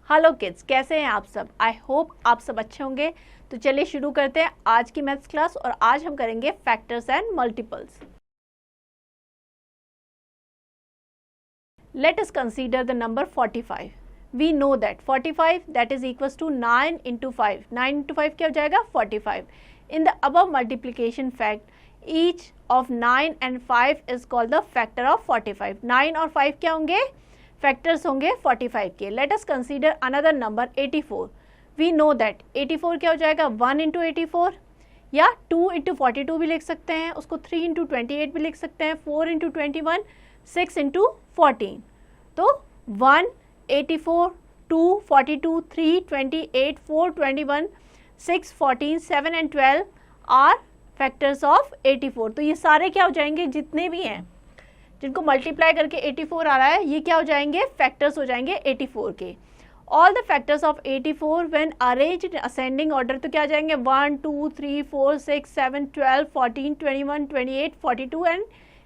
Hello kids, कैसे हैं आप सब। आई होप आप सब अच्छे होंगे। तो चलिए शुरू करते हैं आज की मैथ्स क्लास और आज हम करेंगे factors and multiples. Let us consider the number 45। We know that 45 that is equals to 9 into 5। 9 into 5 क्या हो जाएगा 45। In the above multiplication fact each of 9 and 5 is called the factor of 45। 9 और 5 क्या होंगे, फैक्टर्स होंगे 45 के। Let us consider another number 84। We know that 84 क्या हो जाएगा 1 इंटू 84 या 2 इंटू 42 भी लिख सकते हैं, उसको 3 इंटू 28 भी लिख सकते हैं, 4 इंटू 21, 6 इंटू 14। तो 1, 84, 2, 42, 3, 28, 4, 21, 6, 14, 7 एंड 12 आर फैक्टर्स ऑफ 84। तो ये सारे क्या हो जाएंगे, जितने भी हैं जिनको मल्टीप्लाई करके 84 आ रहा है, ये क्या हो जाएंगे, फैक्टर्स हो जाएंगे 84 के। All the factors of 84 when arranged in ascending order तो क्या आ जाएंगे 1, 2, 3, 4, 6, 7, 12, 14, 21, 28, 42 and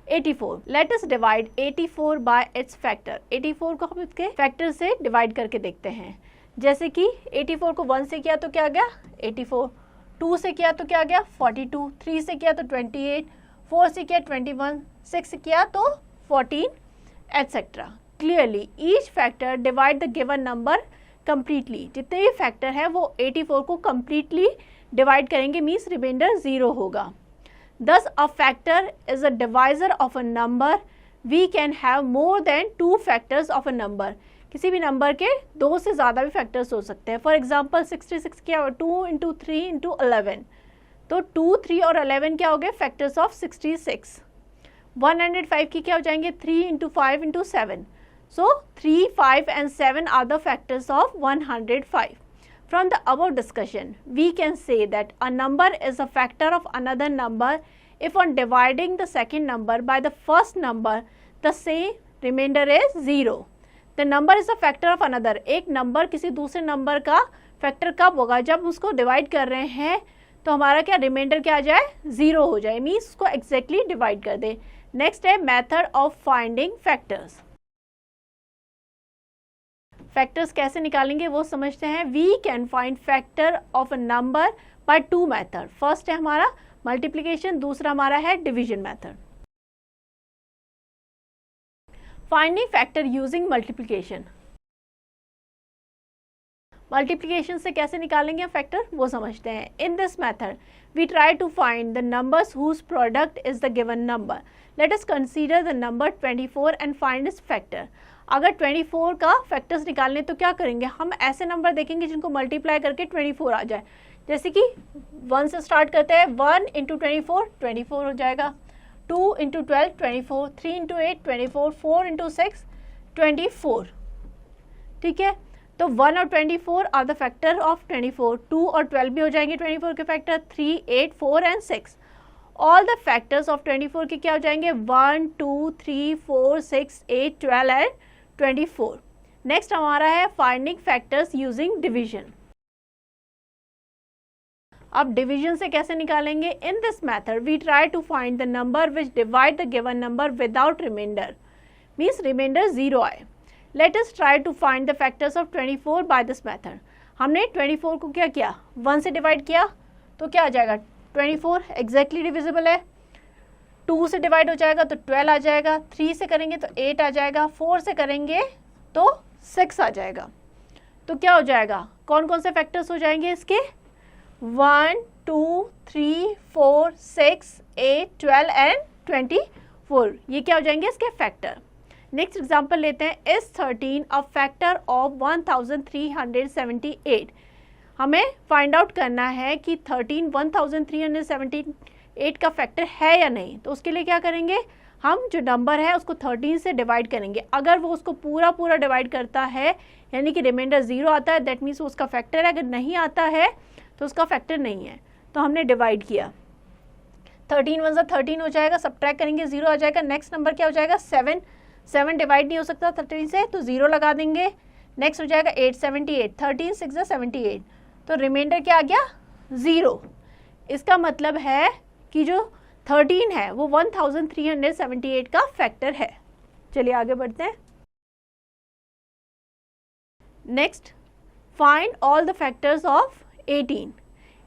84। Let us divide 84 bye it's factor. 84 को हम इसके फैक्टर से डिवाइड करके देखते हैं। जैसे कि 84 को 1 से किया तो क्या आ गया 84, 2 से किया तो क्या आ गया 42, 3 से किया तो 28, 4 से किया 21, 6 से किया तो 14 etcetera. Clearly each factor divide the given number completely. जितने भी फैक्टर है वो 84 को कम्प्लीटली डिवाइड करेंगे, मीन्स रिमाइंडर 0 होगा। Thus a factor is a divisor of a number. We can have more than 2 factors of a number. किसी भी number के 2 से ज़्यादा भी फैक्टर्स हो सकते हैं। फॉर एग्जाम्पल 66 क्या 2 इंटू 3 इंटू 11, तो 2, 3 और 11 क्या हो गए फैक्टर्स ऑफ 66। 105 की क्या हो जाएंगे 3 into 5 into 7, so 3, 5 and 7 are the factors of 105। From the above discussion, we can say that a number is a factor of another number if on dividing the second number by the first number, the same remainder is 0. The number is a factor of another. एक number किसी दूसरे number का factor कब होगा, जब उसको divide कर रहे हैं तो हमारा क्या रिमाइंडर क्या आ जाए 0 हो जाए, मीन्स उसको एग्जैक्टली डिवाइड कर दे। नेक्स्ट है method of finding factors. Factors कैसे निकालेंगे वो समझते हैं। We can find factor of a number by 2 method. First है हमारा मल्टीप्लिकेशन, दूसरा हमारा है division method. Finding factor using multiplication. Multiplication से कैसे निकालेंगे फैक्टर वो समझते हैं। In this method we try to find the numbers whose product is the given number. Let us consider the number 24 and find its factor. अगर 24 का factors निकालने तो क्या करेंगे, हम ऐसे नंबर देखेंगे जिनको मल्टीप्लाई करके 24 आ जाए। जैसे कि 1 से स्टार्ट करते हैं, 1 इंटू 24 24 हो जाएगा, 2 इंटू 12 24, 3 इंटू 8 24, 4 इंटू 6 24। ठीक है, तो 1 और 24 आर द फैक्टर ऑफ 24। 2 और 12 भी हो जाएंगे 24 के factor, 3, 8, 4 and 6। All the factors of 24 के क्या हो जाएंगे 1, 2, 3, 4, 6, 8, 12 एंड 24। नेक्स्ट हमारा है फाइंडिंग फैक्टर्स यूजिंग डिवीजन। अब डिवीजन से कैसे निकालेंगे। In this method we try to find the number which divide the given number without remainder, means remainder 0 आए। Let us try to find the factors of 24 by this method. हमने 24 को क्या किया 1 से डिवाइड किया तो क्या आ जाएगा 24 एग्जैक्टली डिविजिबल है। 2 से डिवाइड हो जाएगा तो 12 आ जाएगा, 3 से करेंगे तो 8 आ जाएगा, 4 से करेंगे तो 6 आ जाएगा। तो क्या हो जाएगा, कौन कौन से फैक्टर्स हो जाएंगे इसके 1, 2, 3, 4, 6, 8, 12 एंड 24। ये क्या हो जाएंगे इसके फैक्टर। नेक्स्ट एग्जांपल लेते हैं। Is 13 a factor of 1378। हमें फाइंड आउट करना है कि 13 1378 का फैक्टर है या नहीं। तो उसके लिए क्या करेंगे, हम जो नंबर है उसको 13 से डिवाइड करेंगे। अगर वो उसको पूरा पूरा डिवाइड करता है यानी कि रिमाइंडर 0 आता है, दैट मीन्स उसका फैक्टर है। अगर नहीं आता है तो उसका फैक्टर नहीं है। तो हमने डिवाइड किया, 13 1 13 हो जाएगा, सब्ट्रैक्ट करेंगे 0 आ जाएगा। नेक्स्ट नंबर क्या हो जाएगा 7 डिवाइड नहीं हो सकता 13 से, तो 0 लगा देंगे। नेक्स्ट हो जाएगा 8 78, 13 6 78, तो रिमाइंडर क्या आ गया 0। इसका मतलब है कि जो 13 है वो 1378 का फैक्टर है। चलिए आगे बढ़ते हैं। Next find all the factors of 18।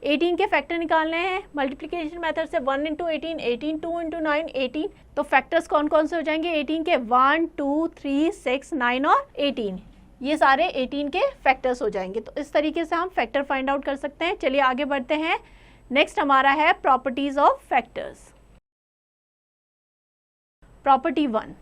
18 के फैक्टर निकालने हैं मल्टीप्लिकेशन मेथड से। 1 इंटू 18, 18, 2 इंटू 9, 18। तो फैक्टर्स कौन कौन से हो जाएंगे 18 के? 1, 2, 3, 6, 9 और 18। ये सारे 18 के फैक्टर्स हो जाएंगे। तो इस तरीके से हम फैक्टर फाइंड आउट कर सकते हैं। चलिए आगे बढ़ते हैं। नेक्स्ट हमारा है properties of factors. Property 1,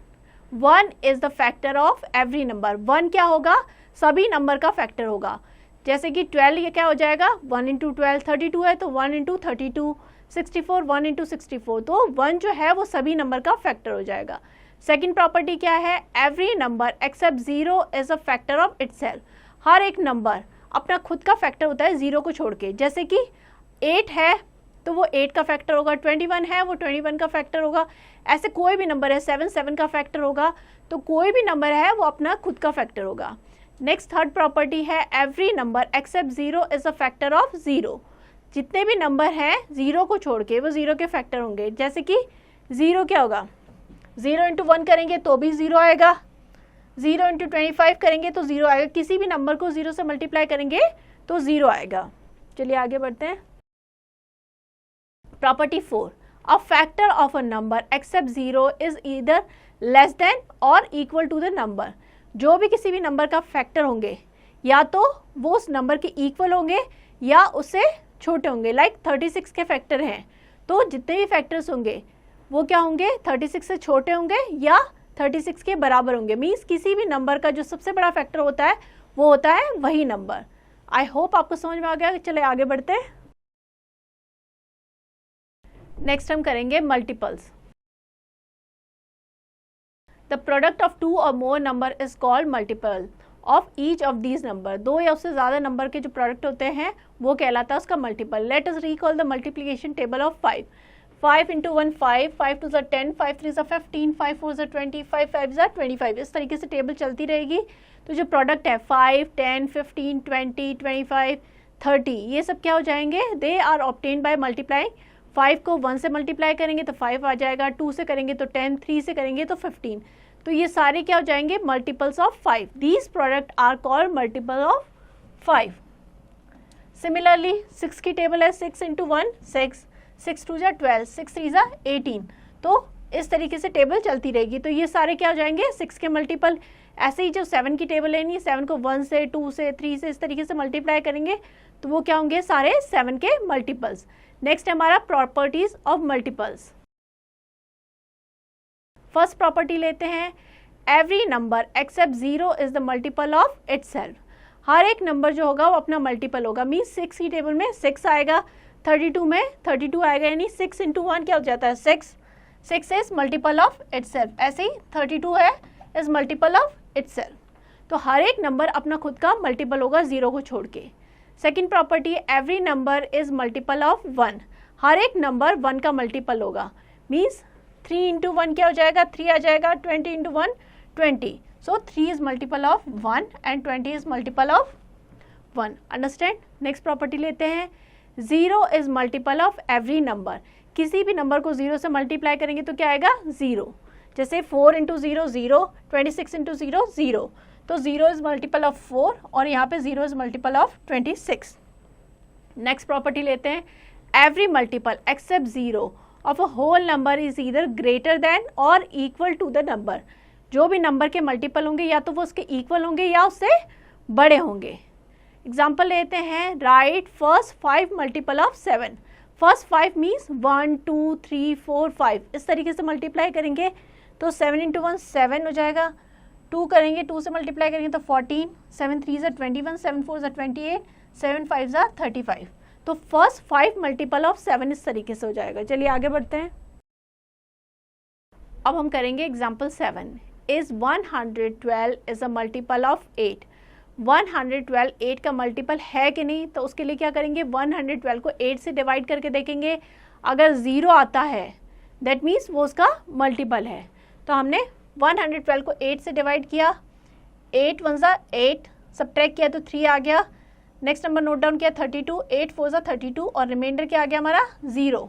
1 is the factor of every number. 1 क्या होगा? सभी नंबर का फैक्टर होगा। जैसे कि 12 ये क्या हो जाएगा? 1 इंटू 12, 32 है तो 1 इंटू 32, 64, 1 इंटू 64। तो 1 जो है वो सभी नंबर का फैक्टर हो जाएगा। सेकेंड प्रॉपर्टी क्या है? Every number except 0 is a factor of itself. हर एक नंबर अपना खुद का फैक्टर होता है 0 को छोड़ के। जैसे कि 8 है तो वो 8 का फैक्टर होगा, 21 है वो 21 का फैक्टर होगा। ऐसे कोई भी नंबर है, 7 7 का फैक्टर होगा। तो कोई भी नंबर है वो अपना खुद का फैक्टर होगा। नेक्स्ट थर्ड प्रॉपर्टी है every number except 0 is a factor of 0। जितने भी नंबर हैं 0 को छोड़ के वो 0 के फैक्टर होंगे। जैसे कि 0 क्या होगा? 0 इंटू 1 करेंगे तो भी 0 आएगा, 0 इंटू 25 करेंगे तो 0 आएगा। किसी भी नंबर को 0 से मल्टीप्लाई करेंगे तो 0 आएगा। चलिए आगे बढ़ते हैं। Property 4, a factor of a number except 0 is either less than or equal to the number. जो भी किसी भी नंबर का फैक्टर होंगे या तो वो उस नंबर के इक्वल होंगे या उससे छोटे होंगे। लाइक 36 के फैक्टर हैं तो जितने भी फैक्टर्स होंगे वो क्या होंगे? 36 से छोटे होंगे या 36 के बराबर होंगे। मीन्स किसी भी नंबर का जो सबसे बड़ा फैक्टर होता है वो होता है वही नंबर। आई होप आपको समझ में आ गया। चले आगे बढ़ते हैं। नेक्स्ट हम करेंगे मल्टीपल्स। द प्रोडक्ट ऑफ 2 और मोर number is called multiple of each of these number. 2 या उससे ज़्यादा नंबर के जो प्रोडक्ट होते हैं वो कहलाता है उसका multiple. Let us recall the multiplication table of 5। 5 into 1 5, 5 2 10, 5 3 15, 5 4 20, 5 5 25। इस तरीके से टेबल चलती रहेगी। तो जो प्रोडक्ट है 5, 10, 15, 20, 25, 30 ये सब क्या हो जाएंगे? They are obtained by multiplying. 5 को 1 से मल्टीप्लाई करेंगे तो 5 आ जाएगा, 2 से करेंगे तो 10, 3 से करेंगे तो 15। तो ये सारे क्या हो जाएंगे? Multiples of 5। These product are called multiple of 5। Similarly 6 की टेबल है 6 इंटू 1 6, 6 2 12, 6 3 18। तो इस तरीके से टेबल चलती रहेगी। तो ये सारे क्या हो जाएंगे? 6 के मल्टीपल। ऐसे ही जो 7 की टेबल लेनी है 7 को 1 से 2 से 3 से इस तरीके से मल्टीप्लाई करेंगे तो वो क्या होंगे? सारे 7 के मल्टीपल्स। नेक्स्ट हमारा properties of multiples. First property लेते हैं every number except 0 is the multiple of itself. हर एक नंबर जो होगा वो अपना मल्टीपल होगा। मीन्स 6 की टेबल में 6 आएगा, 32 में 32 आएगा, यानी 6 इंटू 1 क्या हो जाता है? 6। 6 इज मल्टीपल ऑफ इटसेल्फ। ऐसे ही 32 है इज मल्टीपल ऑफ इटसेल्फ। तो हर एक नंबर अपना खुद का मल्टीपल होगा 0 को छोड़ के। Second property every number is multiple of 1। हर एक नंबर 1 का मल्टीपल होगा। मीन्स 3 इंटू 1 क्या हो जाएगा? 3 आ जाएगा, 20 into 1 20। So 3 is multiple of 1 and 20 is multiple of 1। Understand? Next property लेते हैं 0 is multiple of every number. किसी भी नंबर को 0 से मल्टीप्लाई करेंगे तो क्या आएगा? 0। जैसे 4 इंटू 0 0, 26 इंटू 0 0। तो 0 इज मल्टीपल ऑफ 4 और यहाँ पे 0 is multiple of 26। Next property लेते हैं every multiple except 0 of a whole number is either greater than or equal to the number. जो भी नंबर के मल्टीपल होंगे या तो वो उसके इक्वल होंगे या उससे बड़े होंगे। एग्जाम्पल लेते हैं right first 5 multiple of 7। First 5 means 1 2 3 4 5। इस तरीके से मल्टीप्लाई करेंगे तो 7 इंटू 1 7 हो जाएगा, 2 करेंगे 2 से मल्टीप्लाई करेंगे तो 14, 7 3 21, 7 4 28, 7 5 35। तो फर्स्ट 5 मल्टीपल ऑफ 7 इस तरीके से हो जाएगा। चलिए आगे बढ़ते हैं। अब हम करेंगे example 7। Is 112 is a multiple of 8। 112 8 का मल्टीपल है कि नहीं? तो उसके लिए क्या करेंगे? 112 को 8 से डिवाइड करके देखेंगे। अगर 0 आता है दैट मीन्स वो उसका मल्टीपल है। तो हमने 112 को 8 से डिवाइड किया, 8 1 8, सब्ट्रैक्ट किया तो 3 आ गया। नेक्स्ट नंबर नोट डाउन किया 32, 8 4 32 और रिमाइंडर क्या आ गया हमारा? 0।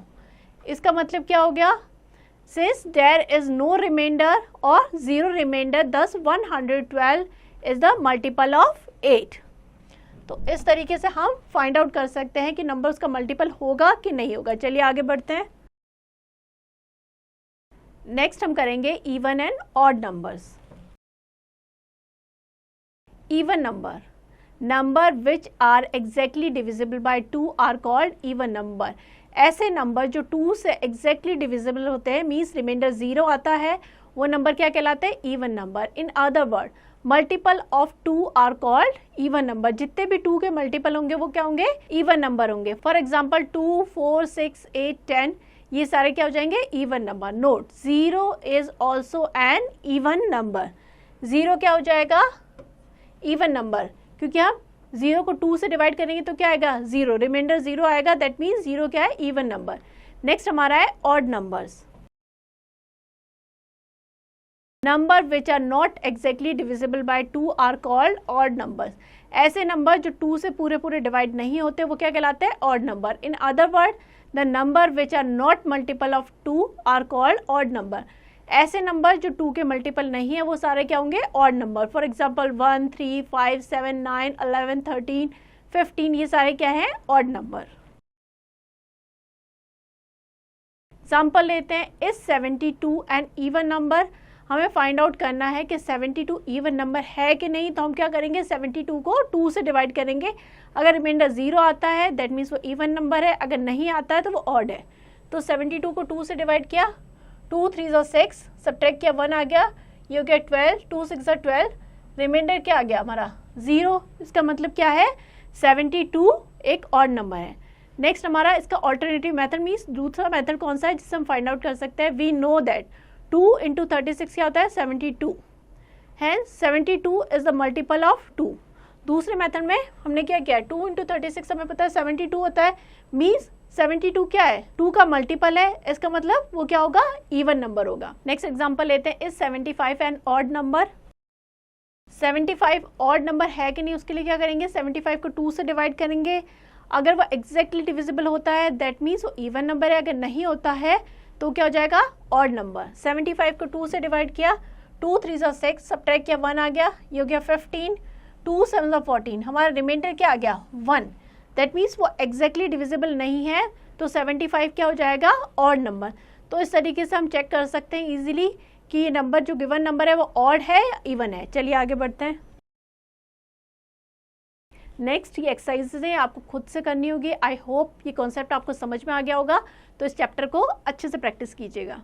इसका मतलब क्या हो गया? Since there is no remainder और 0 remainder, thus 112 is the multiple of 8. तो इस तरीके से हम फाइंड आउट कर सकते हैं कि नंबर उसका मल्टीपल होगा कि नहीं होगा। चलिए आगे बढ़ते हैं। नेक्स्ट हम करेंगे even and odd numbers. Even number, number which are exactly divisible by 2 are called even number. ऐसे नंबर जो 2 से एग्जैक्टली डिविजिबल होते हैं, मीन्स रिमाइंडर 0 आता है, वो नंबर क्या कहलाते हैं? Even number. In other word, multiple of 2 are called even number. जितने भी 2 के मल्टीपल होंगे वो क्या होंगे? इवन नंबर होंगे। फॉर एग्जाम्पल 2, 4, 6, 8, 10, ये सारे क्या हो जाएंगे? Even number. Note, 0 is also an even number. 0 क्या हो जाएगा? इवन नंबर, क्योंकि हम 0 को 2 से डिवाइड करेंगे तो क्या आएगा? 0, रिमाइंडर 0 आएगा, दैट मीन्स 0 क्या है? Even number. नेक्स्ट हमारा है odd numbers. Number which are not exactly divisible by 2 are called odd numbers. ऐसे नंबर जो 2 से पूरे पूरे डिवाइड नहीं होते वो क्या कहलाते हैं? Odd number. In other word, the number which are not multiple of 2 are called odd number. ऐसे नंबर जो 2 के मल्टीपल नहीं है वो सारे क्या होंगे? Odd number. फॉर एग्जाम्पल 1, 3, 5, 7, 9, 11, 13, 15, ये सारे क्या हैं? Odd number. एग्जाम्पल लेते हैं, इज 72 एन इवन नंबर। हमें फाइंड आउट करना है कि 72 इवन नंबर है कि नहीं। तो हम क्या करेंगे? 72 को 2 से डिवाइड करेंगे। अगर रिमाइंडर 0 आता है दैट मीन्स वो इवन नंबर है, अगर नहीं आता है तो वो ऑड है। तो 72 को 2 से डिवाइड किया, 2 3 6, सब्ट्रैक्ट किया, 1 आ गया, ये हो गया 12, 2 6 12, रिमाइंडर क्या आ गया हमारा? 0। इसका मतलब क्या है? 72 एक ऑड नंबर है। नेक्स्ट हमारा इसका ऑल्टरनेटिव मेथड मीन्स दूसरा मेथड कौन सा है जिससे हम फाइंड आउट कर सकते हैं? वी नो दैट 2 into 36 क्या होता है? 72। Hence 72 is the multiple of 2। दूसरे मेथड में हमने क्या किया? 2 into 36 हमें पता है 72 होता है, मीन्स 72 क्या है? 2 का मल्टीपल है, इसका मतलब वो क्या होगा? इवन नंबर होगा। नेक्स्ट एग्जांपल लेते हैं, is 75 an odd number. 75 odd number है कि नहीं, उसके लिए क्या करेंगे? 75 को 2 से डिवाइड करेंगे। अगर वो एग्जैक्टली डिविजिबल होता है दैट मीन्स वो इवन नंबर है, अगर नहीं होता है तो क्या हो जाएगा? Odd number. 75 को 2 से डिवाइड किया, 2 3 6, सब्ट्रैक्ट किया, 1 आ गया, ये हो गया 15, 2 7 14, हमारा रिमाइंडर क्या आ गया? 1। दैट मीन्स वो एग्जैक्टली डिविजिबल नहीं है, तो 75 क्या हो जाएगा? Odd number. तो इस तरीके से हम चेक कर सकते हैं इजीली कि ये नंबर जो गिवन नंबर है वो ऑड है या इवन है। चलिए आगे बढ़ते हैं। नेक्स्ट ये एक्सरसाइजेज आपको खुद से करनी होगी। आई होप ये कॉन्सेप्ट आपको समझ में आ गया होगा, तो इस चैप्टर को अच्छे से प्रैक्टिस कीजिएगा।